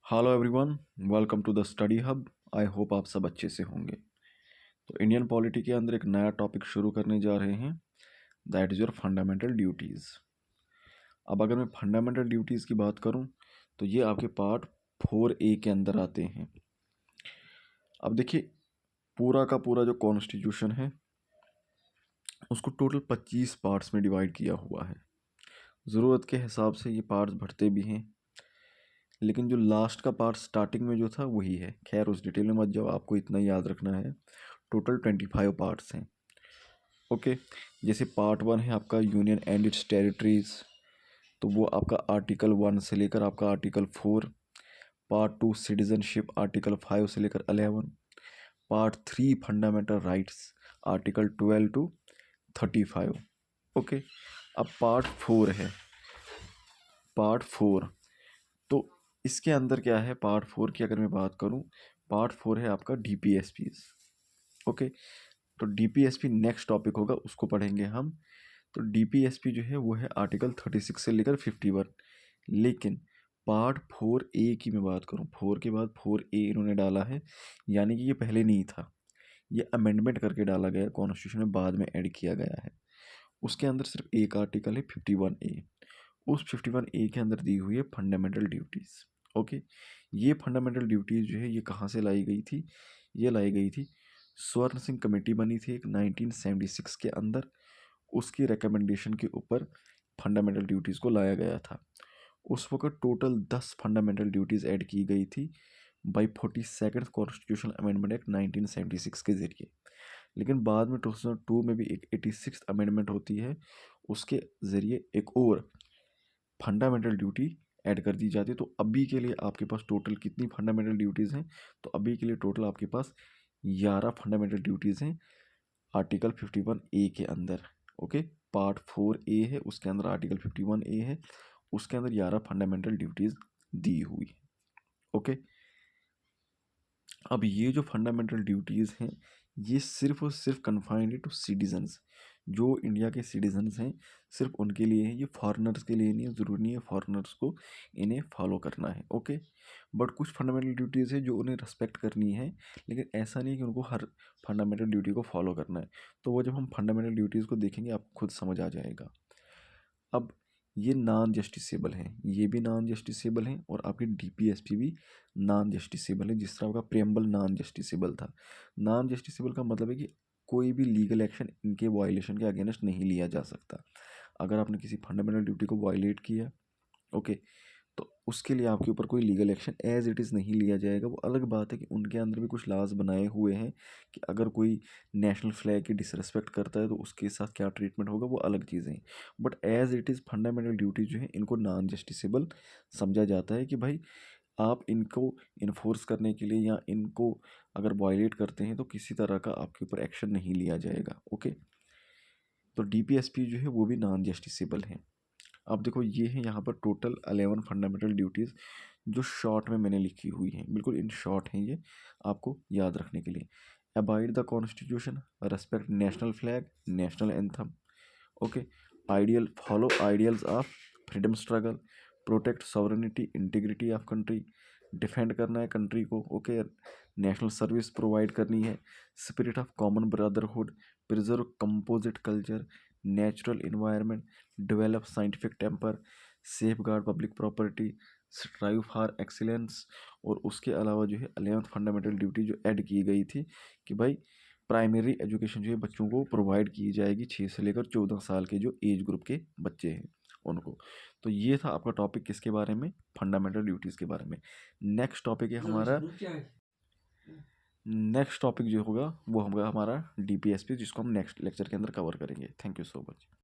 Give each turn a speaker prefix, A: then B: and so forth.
A: Hello everyone, welcome to the study hub. I hope आप सब अच्छे से होंगे। तो इंडियन पॉलिटी के अंदर एक नया टॉपिक शुरू करने जा रहे हैं, that is your fundamental duties. अब अगर मैं फंडामेंटल ड्यूटीज़ की बात करूं तो ये आपके पार्ट 4A के अंदर आते हैं। अब देखिए, पूरा का पूरा जो कॉन्स्टिट्यूशन है उसको टोटल 25 पार्ट्स में डिवाइड किया हुआ है। ज़रूरत के हिसाब से ये पार्ट्स बढ़ते भी हैं, लेकिन जो लास्ट का पार्ट स्टार्टिंग में जो था वही है। खैर उस डिटेल में मत जाओ, आपको इतना ही याद रखना है, टोटल 25 पार्ट्स हैं। ओके, जैसे पार्ट 1 है आपका यूनियन एंड इट्स टेरिटरीज, तो वो आपका आर्टिकल 1 से लेकर आपका आर्टिकल 4। पार्ट 2 सिटीजनशिप, आर्टिकल 5 से लेकर 11। Part 3 fundamental rights, article 12 to 35। Okay, अब पार्ट 4 है। पार्ट 4, तो इसके अंदर क्या है? पार्ट 4 की अगर मैं बात करूं, पार्ट 4 है आपका डीपीएसपीज। ओके, तो डीपीएसपी नेक्स्ट टॉपिक होगा, उसको पढ़ेंगे हम। तो डीपीएसपी जो है वो है आर्टिकल 36 से लेकर 51। लेकिन पार्ट 4A की मैं बात करूं, 4 के बाद 4A इन्होंने डाला है, यानी कि ये पहले नहीं था, ये अमेंडमेंट करके डाला गया, कॉन्स्टिट्यूशन में बाद में ऐड किया गया है। उसके अंदर सिर्फ एक आर्टिकल है 51A। उस 51A के अंदर दी हुई है फंडामेंटल ड्यूटीज़। ओके, ये फंडामेंटल ड्यूटीज़ जो है ये कहाँ से लाई गई थी? ये लाई गई थी, स्वर्ण सिंह कमेटी बनी थी एक 1976 के अंदर, उसकी रिकमेंडेशन के ऊपर फंडामेंटल ड्यूटीज़ को लाया गया था। उस वक्त टोटल 10 फंडामेंटल ड्यूटीज़ ऐड की गई थी by 42nd constitutional amendment act 1976 के ज़रिए। लेकिन बाद में 2002 में भी एक 86th अमेंडमेंट होती है, उसके ज़रिए एक और फंडामेंटल ड्यूटी ऐड कर दी जाती है। तो अभी के लिए आपके पास टोटल कितनी फंडामेंटल ड्यूटीज़ हैं? तो अभी के लिए टोटल आपके पास 11 फंडामेंटल ड्यूटीज़ हैं आर्टिकल 51A के अंदर। ओके, पार्ट 4A है, उसके अंदर आर्टिकल 51A है, उसके अंदर 11 फंडामेंटल ड्यूटीज़ दी हुई है। ओके, अब ये जो फंडामेंटल ड्यूटीज़ हैं ये सिर्फ और सिर्फ कन्फाइंड टू सिटीजन्स, जो इंडिया के सिटीजन्स हैं सिर्फ उनके लिए है। ये फॉरेनर्स के लिए नहीं है, ज़रूरी नहीं है फॉरेनर्स को इन्हें फॉलो करना है। ओके, बट कुछ फंडामेंटल ड्यूटीज़ है जो उन्हें रेस्पेक्ट करनी है, लेकिन ऐसा नहीं कि उनको हर फंडामेंटल ड्यूटी को फॉलो करना है। तो वो जब हम फंडामेंटल ड्यूटीज़ को देखेंगे आपको खुद समझ आ जाएगा। अब ये नॉन जस्टिसेबल हैं, ये भी नॉन जस्टिसेबल हैं, और आपकी डीपीएसपी भी नॉन जस्टिसेबल है। जिस तरह आपका प्रेम्बल नॉन जस्टिसेबल था। नॉन जस्टिसेबल का मतलब है कि कोई भी लीगल एक्शन इनके वायलेशन के अगेंस्ट नहीं लिया जा सकता। अगर आपने किसी फंडामेंटल ड्यूटी को वायलेट किया, ओके, तो उसके लिए आपके ऊपर कोई legal action as it is नहीं लिया जाएगा। वो अलग बात है कि उनके अंदर भी कुछ लॉज बनाए हुए हैं कि अगर कोई नेशनल फ्लैग की डिसरेस्पेक्ट करता है तो उसके साथ क्या ट्रीटमेंट होगा, वो अलग चीज़ें हैं। But as it is fundamental duty जो है इनको नॉन जस्टिसेबल समझा जाता है कि भाई आप इनको इन्फोर्स करने के लिए या इनको अगर वायलेट करते हैं तो किसी तरह का आपके ऊपर एक्शन नहीं लिया जाएगा। ओके, तो डीपीएसपी जो है वो भी नॉन जस्टिसेबल है। अब देखो ये है यहाँ पर टोटल 11 फंडामेंटल ड्यूटीज़ जो शॉर्ट में मैंने लिखी हुई हैं, बिल्कुल इन शॉर्ट हैं ये आपको याद रखने के लिए। Abide the constitution, respect national flag, national anthem. Okay, ideal, follow ideals of freedom struggle, protect sovereignty integrity of country, defend करना है कंट्री को। ओके, नेशनल सर्विस प्रोवाइड करनी है, spirit of common brotherhood, preserve composite culture, natural environment, develop scientific temper, safeguard public property, strive for excellence. और उसके अलावा जो है 11th फंडामेंटल ड्यूटी जो ऐड की गई थी कि भाई प्राइमरी एजुकेशन जो है बच्चों को प्रोवाइड की जाएगी 6 से लेकर 14 साल के जो एज ग्रुप के बच्चे हैं उनको। तो ये था आपका टॉपिक किसके बारे में? फंडामेंटल ड्यूटीज़ के बारे में। नेक्स्ट टॉपिक है हमारा, नेक्स्ट टॉपिक जो होगा वो होगा हमारा डीपीएसपी, जिसको हम नेक्स्ट लेक्चर के अंदर कवर करेंगे। Thank you so much.